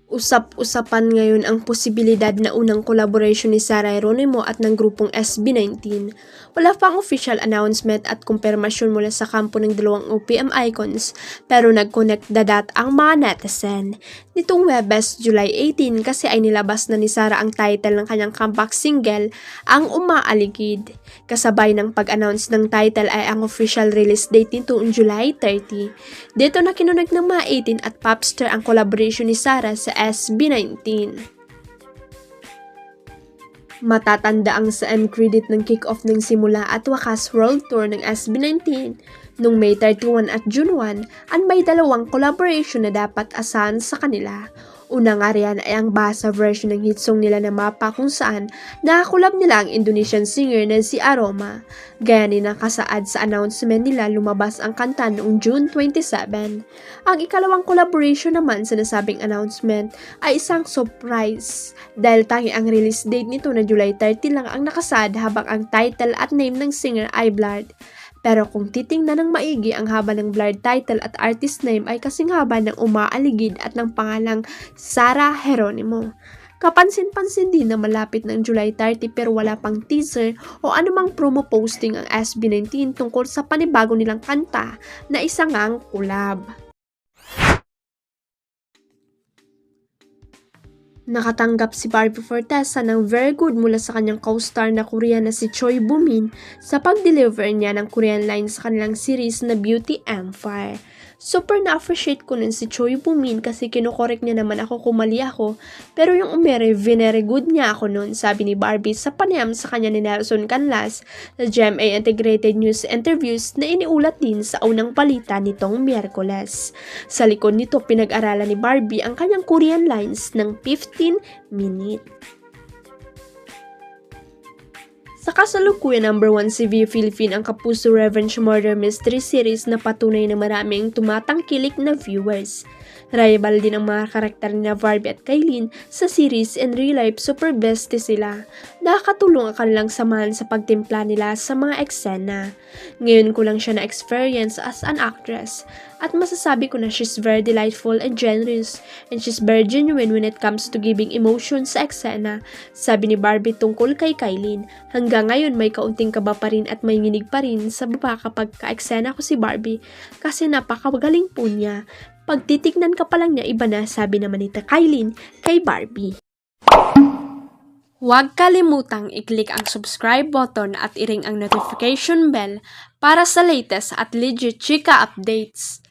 Usap-usapan ngayon ang posibilidad na unang collaboration ni Sara Geronimo at ng grupong SB19. Wala pang official announcement at kumpirmasyon mula sa kampo ng dalawang OPM icons, pero nag-connect the dot ang mga netizen. Nitong Webes, July 18 kasi ay nilabas na ni Sara ang title ng kanyang comeback single, Ang Umaaligid. Kasabay ng pag-announce ng title ay ang official release date nito on July 30. Dito na kinunig ng mga 18 at Popstar ang collaboration ni Sara sa SB19. Matatanda ang sa end credit ng kick-off ng simula at wakas world tour ng SB19 noong May 31 at June 1 at may dalawang collaboration na dapat asahan sa kanila. Una nga riyan ay ang basa version ng hit song nila na Mapa kung saan nakakulab nila ang Indonesian singer na si Aroma. Gaya ni nakasaad sa announcement nila lumabas ang kanta noong June 27. Ang ikalawang collaboration naman sa nasabing announcement ay isang surprise dahil tangi ang release date nito na July 30 lang ang nakasaad habang ang title at name ng singer ay blurred. Pero kung titingnan ng maigi, ang haba ng blurred title at artist name ay kasing haba ng Umaaligid at ng pangalang Sara Geronimo. Kapansin-pansin din na malapit ng July 30 pero wala pang teaser o anumang promo posting ang SB19 tungkol sa panibago nilang kanta na isa ngang collab. Nakatanggap si Barbie Fortesa ng very good mula sa kanyang co-star na Korean na si Choi Boo-min sa pag-deliver niya ng Korean line sa kanilang series na Beauty Empire. Super na-appreciate ko nun si Choi Boo-min kasi kinokorek niya naman ako kung mali ako, pero yung very good niya ako nun, sabi ni Barbie sa panayam sa kanya ni Nelson Canlas sa GMA Integrated News interviews na iniulat din sa unang balita nitong Miyerkules. Sa likod nito, pinag-aralan ni Barbie ang kanyang Korean lines ng 15 minutes. Sa kasalukuyan, number 1 si V Philippine ang Kapuso Revenge Murder Mystery Series na patunay na maraming tumatangkilik na viewers. Rival din ang mga karakter ni Barbie at Kailin sa series and real life super bestie sila. Nakakatulong ang kanilang samahan sa pagtimpla nila sa mga eksena. Ngayon ko lang siya na-experience as an actress at masasabi ko na she's very delightful and generous and she's very genuine when it comes to giving emotion sa eksena, sabi ni Barbie tungkol kay Kailin. Hanggang ngayon may kaunting kaba pa rin at may nginig pa rin sa baba kapag ka-eksena ko si Barbie kasi napakagaling po niya. Pagtitignan ka pa lang niya iba na, sabi naman ni Kailin kay Barbie. Huwag kalimutang i-click ang subscribe button at i-ring ang notification bell para sa latest at legit chika updates.